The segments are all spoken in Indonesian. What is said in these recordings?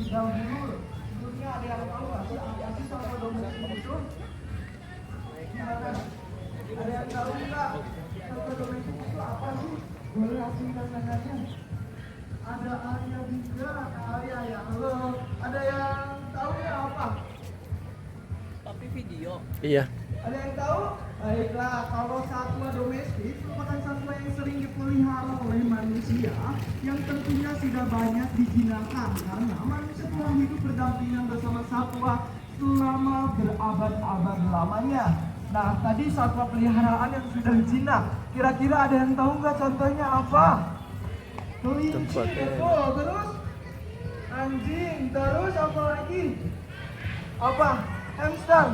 dahulu sebelumnya ada yang tahu nggak sih apa sih satwa domestik itu? Gimana? Ada yang tahu nggak satwa domestik itu apa sih? Boleh langsung tangannya. Ada Arya juga, Arya ya. Halo, ada yang tahu ya apa? Tapi video. Iya. Ada yang tahu? Baiklah, kalau satwa domestik merupakan satwa yang sering dipelihara oleh manusia yang tentunya sudah banyak dijinakan karena manusia telah hidup berdampingan bersama satwa selama berabad-abad lamanya. Nah, tadi satwa peliharaan yang sudah jinak, kira-kira ada yang tahu nggak contohnya apa? Kelinci, betul. Terus anjing, terus apa lagi? Apa? Hamster.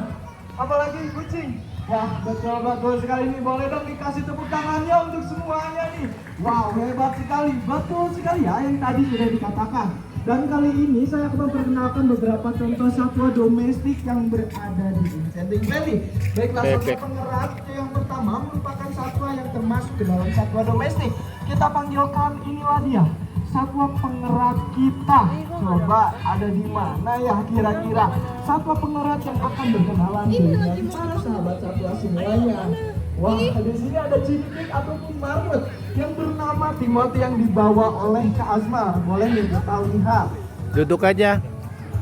Apalagi kucing. Wah, betul sekali nih. Boleh dong dikasih tepuk tangannya untuk semuanya nih. Wow, hebat sekali. Betul sekali ya yang tadi sudah dikatakan. Dan kali ini saya akan memperkenalkan beberapa contoh satwa domestik yang berada di Enchanting Valley. Baiklah, satwa pengerat yang pertama merupakan satwa yang termasuk ke dalam satwa domestik. Kita panggilkan, inilah dia, satwa pengerat kita. Coba ada di mana ya kira-kira satwa pengerat yang akan berkenalan dengan para sahabat satwa semuanya. Wah, di sini ada cincin ataupun marmut yang bernama Timothy yang dibawa oleh Kak Asma. Boleh nih kita lihat. Duduk aja.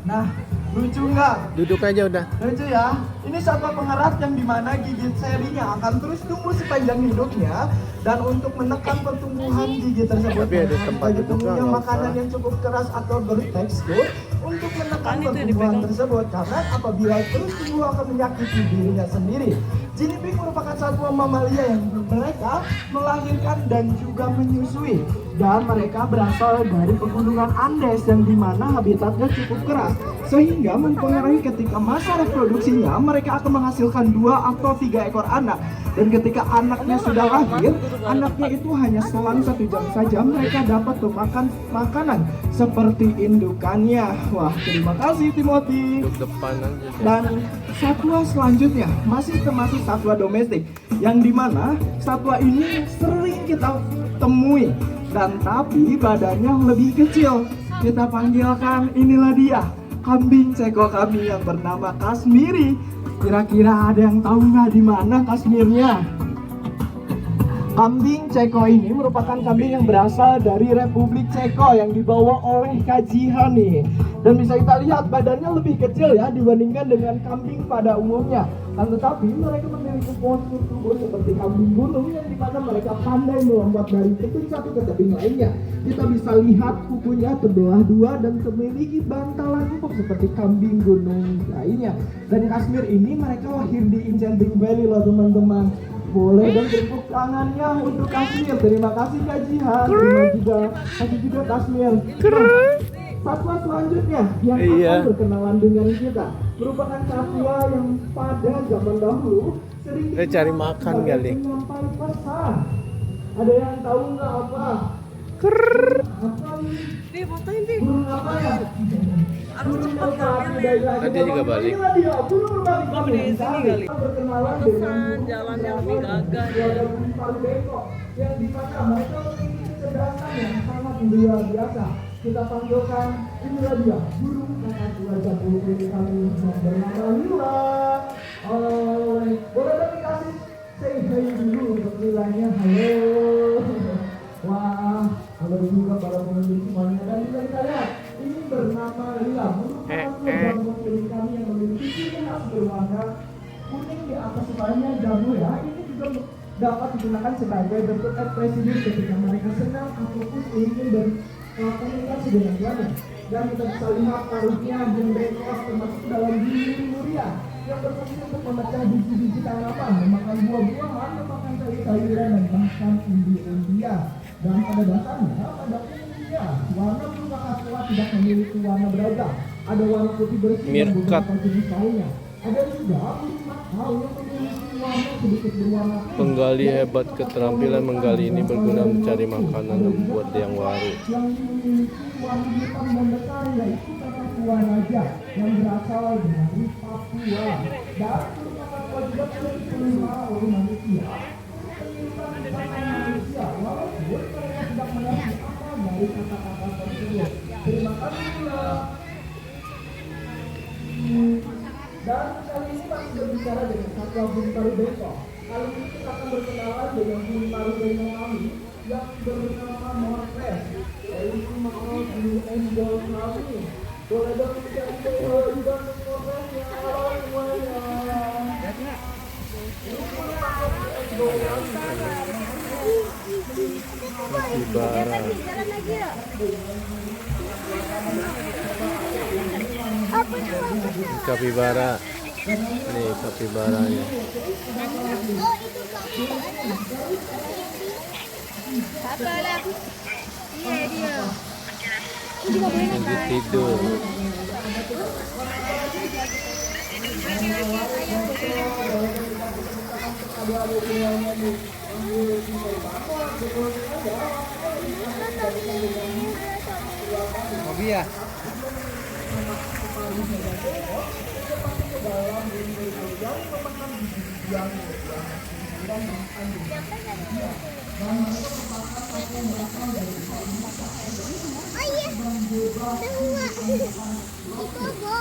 Nah, lucu nggak? Duduk aja udah. Lucu ya. Ini satwa pengerat yang dimana gigi serinya akan terus tumbuh sepanjang hidupnya, dan untuk menekan pertumbuhan gigi tersebut, Tapi ada tempat duduknya, punya nggak makanan usah. yang cukup keras atau bertekstur untuk menekan pertumbuhan tersebut, karena apabila terus tumbuh akan menyakiti dirinya sendiri. Guinea pig merupakan satwa mamalia yang mereka melahirkan dan juga menyusui, dan mereka berasal dari pegunungan Andes yang dimana habitatnya cukup keras, sehingga mempengaruhi ketika masa reproduksinya mereka akan menghasilkan 2 atau 3 ekor anak, dan ketika anaknya sudah lahir, anaknya itu hanya selang 1 jam saja mereka dapat memakan makanan seperti indukannya. Wah, terima kasih Timothy. Duduk depan aja. Dan satwa selanjutnya masih termasuk satwa domestik, yang dimana satwa ini sering kita temui, dan tapi badannya lebih kecil. Kita panggilkan, inilah dia, kambing ceko kami yang bernama Kashmiri. Kira-kira ada yang tahu nggak di mana Kashmirnya? Kambing Ceko ini merupakan kambing yang berasal dari Republik Ceko yang dibawa oleh Kak Jihan nih. Dan bisa kita lihat badannya lebih kecil ya dibandingkan dengan kambing pada umumnya. Dan tetapi mereka memiliki postur tubuh seperti kambing gunung yang dimana mereka pandai melompat dari tebing satu ke tebing lainnya. Kita bisa lihat kukunya terbelah 2 dan memiliki bantalan empuk seperti kambing gunung lainnya. Dan Kashmir ini mereka lahir di Enchanting Valley loh teman-teman. Boleh dong tepuk tangannya untuk Kashmir. Terima kasih Kak Jihan. Kasih juga Kashmir. Nah, satwa selanjutnya yang akan berkenalan dengan kita merupakan satwa yang pada zaman dahulu sering Cari makan kali. penyampai pesan. Ada yang tahu nggak apa? Apa ini? Nih, fotoin nih. Burung apa ya? Harus cepat Tadi juga balik. Oh, di sini kali. Berkenalan Pantesan jalannya lebih gagah ya. yang dimana mereka memiliki kecerdasan yang sangat luar biasa. Kita panggilkan, inilah dia, burung kakak tua jatuh ini kami yang bernama Lila. Boleh dong dikasih say hi dulu untuk Lilanya. Halo. Wah, halo juga para pengunjung semuanya. Dan bisa kita lihat, ini bernama Lila, merupakan gabungan kulit kami yang memiliki ciri khas berwarna kuning di atas kepalanya jamur ya. Ini juga dapat digunakan sebagai bentuk ekspresi diri ketika mereka senang ataupun ingin berkomunikasi dengan tuannya. Dan kita bisa lihat paruhnya dan bengkok termasuk dalam diri muria yang berfungsi untuk memecah biji-biji tanaman, memakan buah-buahan, memakan sayur-sayuran, dan bahkan umbi-umbian. Dan pada dasarnya, pada umumnya, warna burung kakak tua tidak memiliki warna beragam. Ada warna putih bersih dan beberapa jenis lainnya. Ada juga burung makau yang memiliki warna sedikit berwarna pink. Penggali hebat, keterampilan menggali ini berguna mencari makanan dan membuat yang waru. Yang memiliki warna hitam dan besar yaitu kakak tua raja yang berasal dari Papua. Dan burung kakak tua juga sering dipelihara oleh manusia. Walaupun mereka tidak mengerti apa dari kata-kata tersebut. Terima kasih. Dan kali ini masih berbicara dengan satwa burung paru bengkok. Kali ini kita akan berkenalan dengan burung paru bengkok kami yang bernama Morphes, yaitu makhluk blue angel kami. Boleh dong kita juga Morphes ya, halo semuanya. Kapibara. Kapibara. Nih kapibaranya. Apa lah? Iya dia. Lagi tidur. Hobi ya? Oh iya. Semua. Bobo.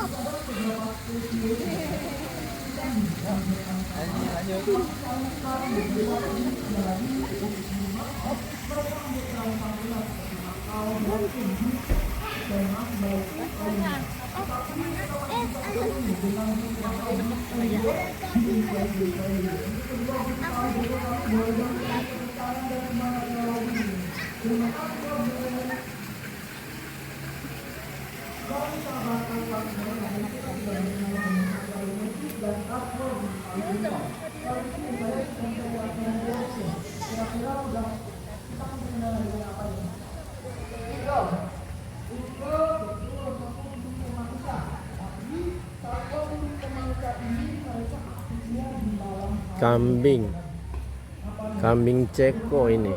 Kambing ceko ini.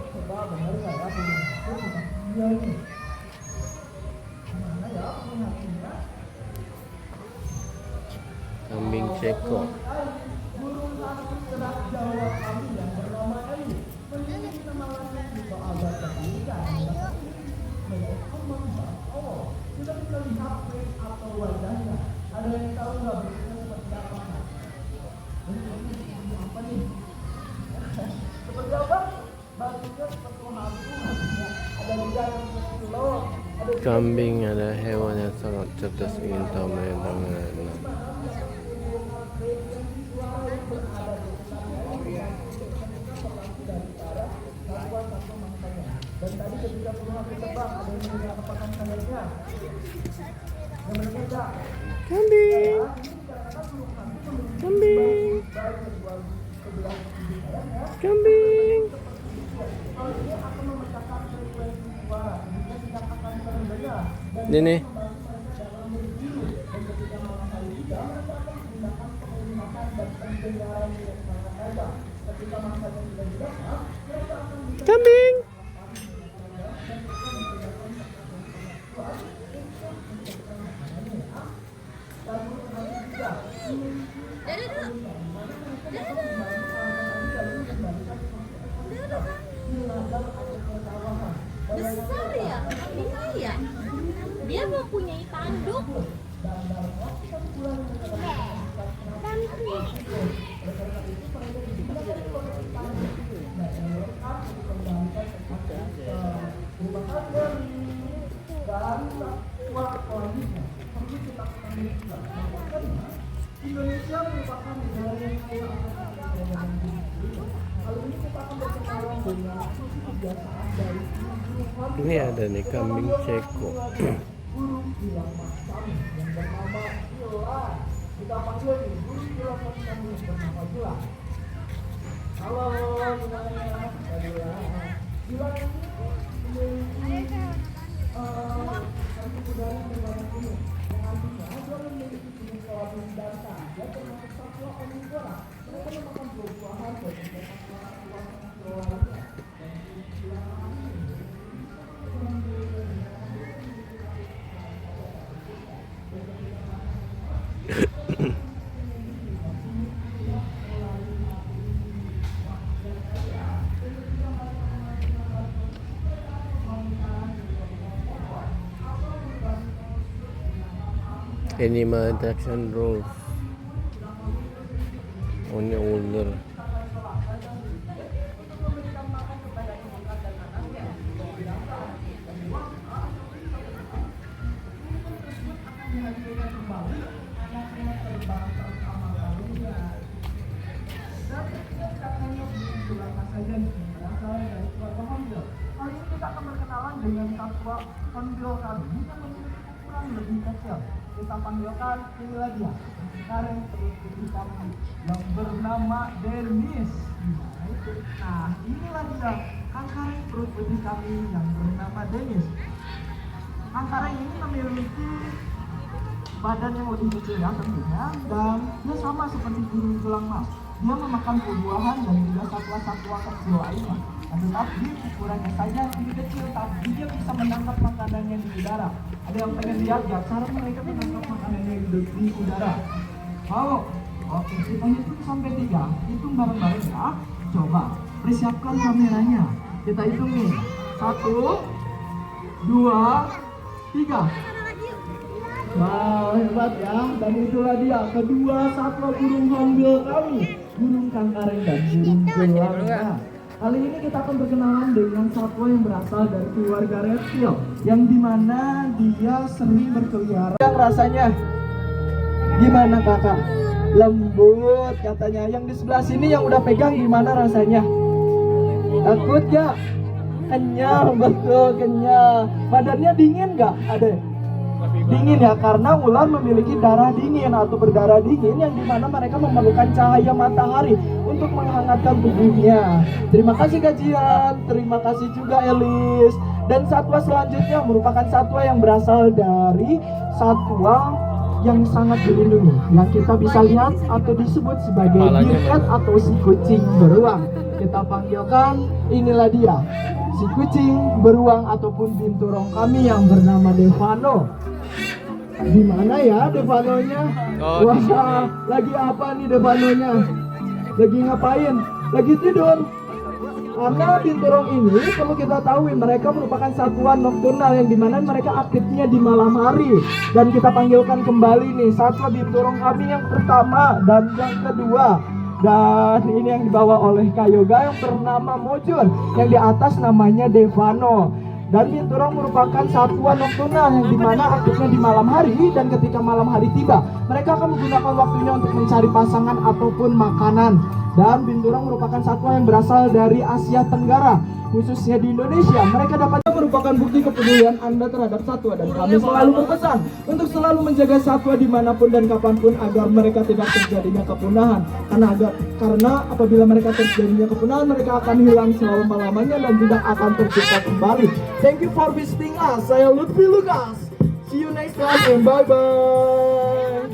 Kambing ceko. Kambing adalah hewan yang sangat cerdas, ingin tahu mengenai. Kambing. Ini. Kambing. Besar ya, kambingnya ya. Dia mempunyai tanduk. Indonesia merupakan negara yang kaya akan kali ini kita akan berkenalan dengan kebiasaan dari Ini ada nih kambing ceko. burung bilang mas kami yang bernama Gilang. Kita panggil nih burung bilang mas kami yang bernama Gilang. Halo semuanya, Gilang ini memiliki satu udara yang berwarna kuning yang artinya dia memiliki jenis kelamin jantan. Dia termasuk satwa omnivora. Mereka memakan buah-buahan dan juga satwa lainnya. Animal attraction rules. Oh, ini ular. Kali ini kita akan berkenalan dengan satwa honbil kami yang memiliki ukuran lebih kecil. Kita panggilkan, inilah dia, karen perut putih kami yang bernama Dennis. Nah, inilah dia karen perut putih kami yang bernama Dennis. Karen ini memiliki badan yang lebih kecil ya tentunya, dan dia sama seperti burung tulang mas. Dia memakan buah-buahan dan juga satwa-satwa kecil lainnya. Tetapi ukurannya saja yang lebih kecil, tapi dia bisa menangkap makanannya di udara. Ada yang pengen lihat ya cara mereka menangkap makanannya di udara? Mau? Oke, kita hitung sampai 3. Hitung bareng-bareng ya. Coba persiapkan kameranya. Kita hitung nih. 1, 2, 3. Wow, hebat ya. Dan itulah dia kedua satwa burung honbil kami, burung kangkareng dan burung belanga. Kali ini kita akan berkenalan dengan satwa yang berasal dari keluarga reptil, yang dimana dia sering berkeliaran. Yang rasanya gimana kakak? Lembut katanya. Yang di sebelah sini yang udah pegang gimana rasanya? Takut gak? Kenyal, betul kenyal. Badannya dingin gak? Ada? Dingin ya, karena ular memiliki darah dingin atau berdarah dingin, yang dimana mereka memerlukan cahaya matahari untuk menghangatkan tubuhnya. Terima kasih kajian, terima kasih juga Elis. Dan satwa selanjutnya merupakan satwa yang berasal dari satwa yang sangat dilindungi, yang kita bisa lihat atau disebut sebagai bearcat atau si kucing beruang. Kita panggilkan, inilah dia, si kucing beruang ataupun binturong kami yang bernama Devano. Di mana ya Devanonya? Wah, lagi apa nih Devanonya? Lagi ngapain? Lagi tidur. Karena binturong ini perlu kita tahu, mereka merupakan satuan nokturnal yang dimana mereka aktifnya di malam hari. Dan kita panggilkan kembali nih satwa binturong kami yang pertama dan yang kedua. Dan ini yang dibawa oleh Kak Yoga yang bernama Mojun, yang di atas namanya Devano. Dan binturong merupakan satwa nokturnal yang dimana aktifnya di malam hari, dan ketika malam hari tiba mereka akan menggunakan waktunya untuk mencari pasangan ataupun makanan. Dan binturong merupakan satwa yang berasal dari Asia Tenggara, khususnya di Indonesia. Mereka dapat merupakan bukti kepedulian Anda terhadap satwa, dan kami selalu berpesan untuk selalu menjaga satwa dimanapun dan kapanpun agar mereka tidak terjadinya kepunahan. Karena apabila mereka terjadinya kepunahan, mereka akan hilang selama-lamanya dan tidak akan tercipta kembali. Thank you for visiting us. Saya Lutfi Lukas. See you next time and bye-bye.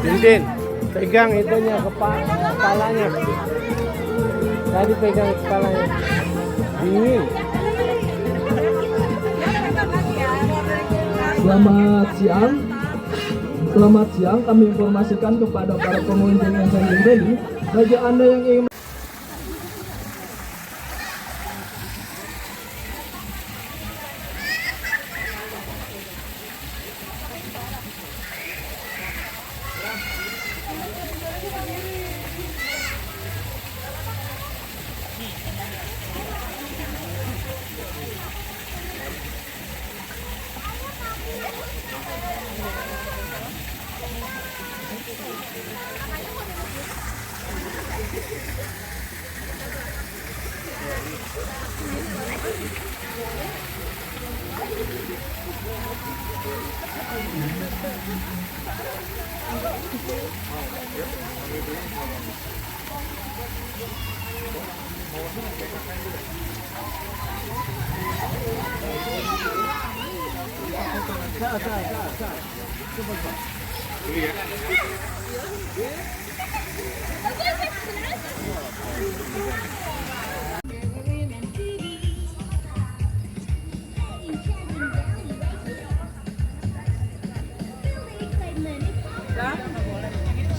Tintin, pegang itunya, kepalanya. Tadi pegang kepalanya. Dingin. Selamat siang. Selamat siang, kami informasikan kepada para pengunjung yang saya beli, bagi Anda yang ingin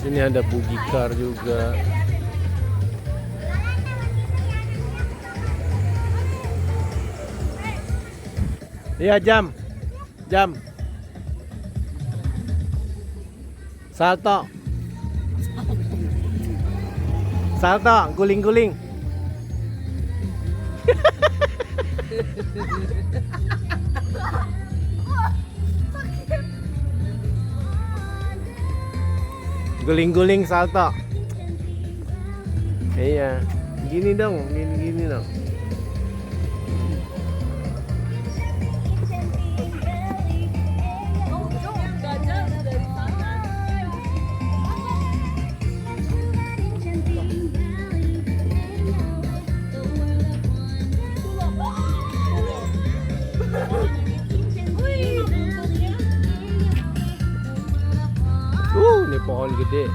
Sini ada bugikar juga. Iya, jam. Jam. Salto. Salto, guling-guling. Guling-guling salto. Iya. Gini dong, gini dong. Gajah dari sana. Ini pohon gede.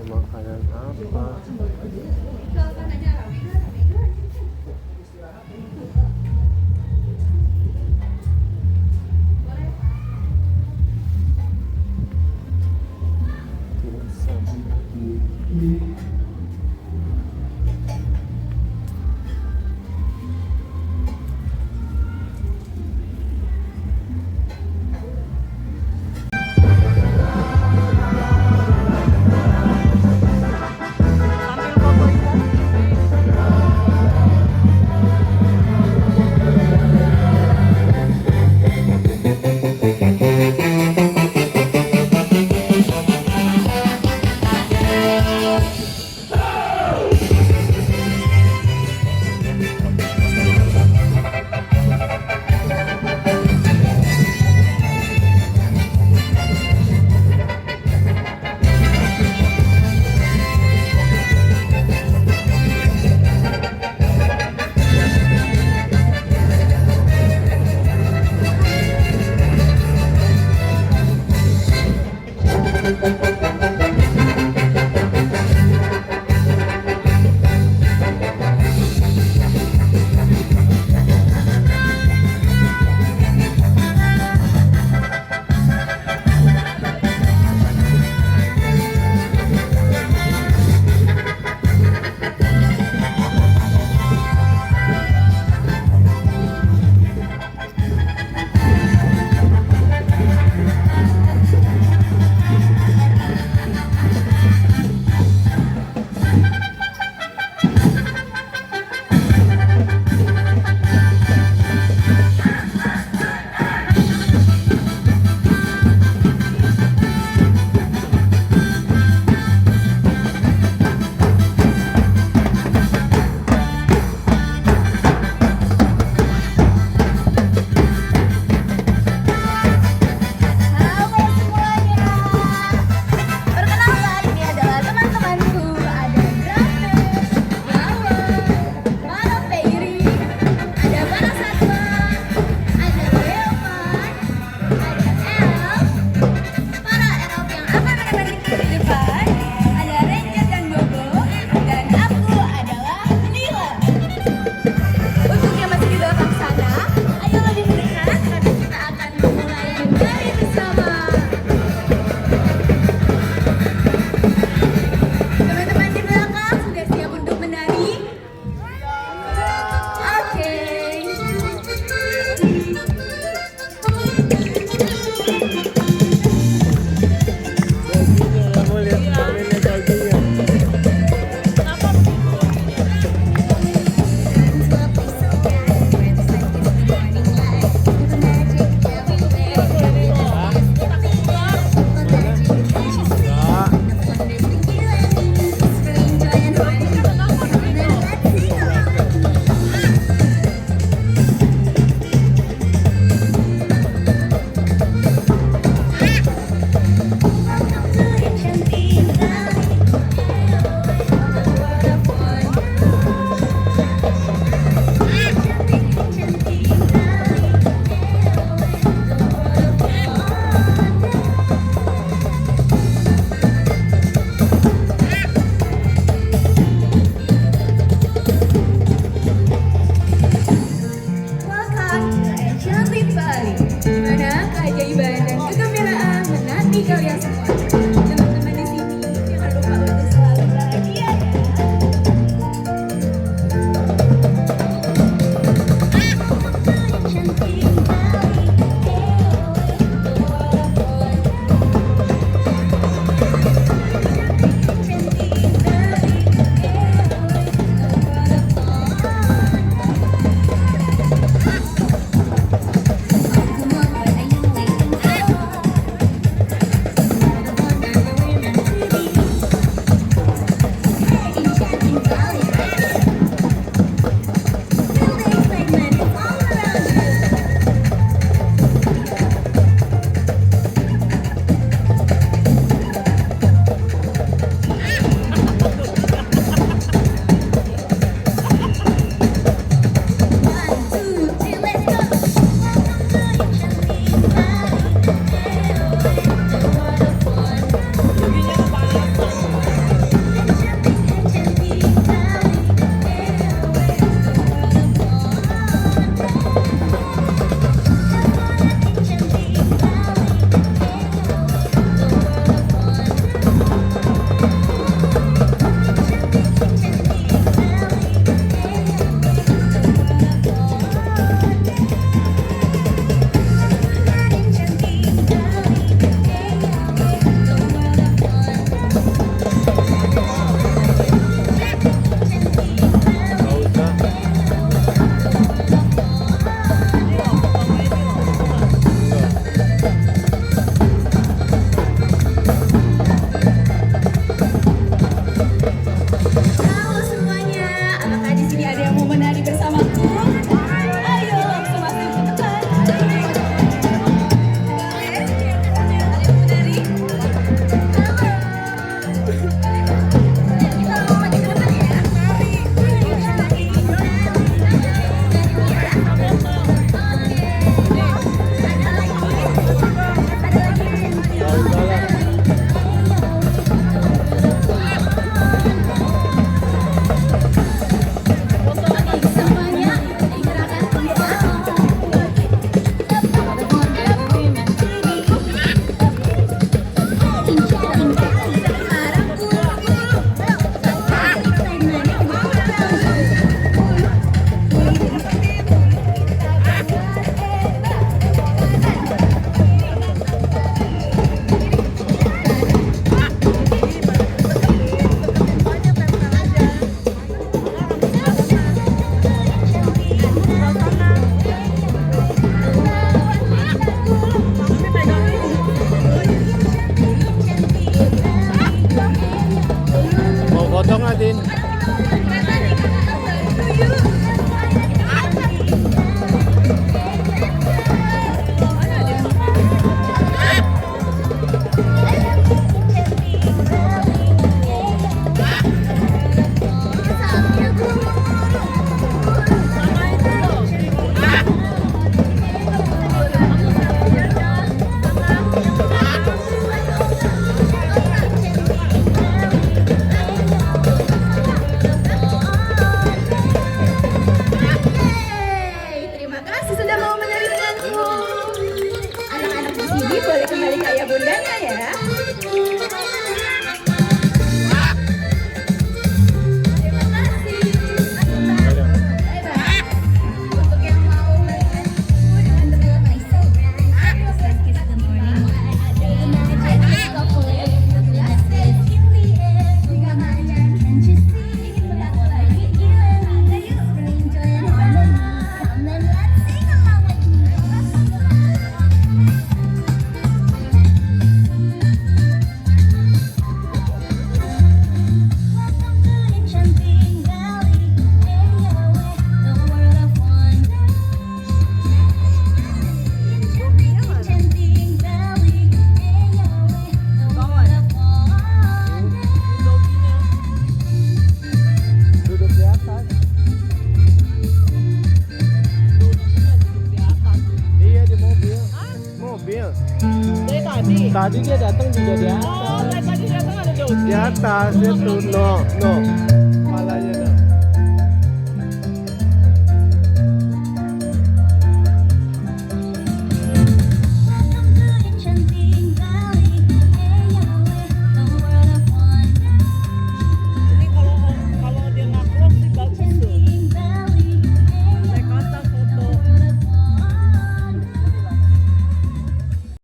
Makanan apa? Sambil foto ikan. Mau potong Adin? Terima kasih sudah mau menerimanya. Anak-anak di sini boleh kembali ke ayah bundanya ya. Terima kasih. Bye-bye. Untuk yang mau Duduk di atas. Iya di mobil. Mobil. Dari tadi. Tadi dia datang juga di atas. Oh, dari tadi datang ada jauh. Di atas itu no.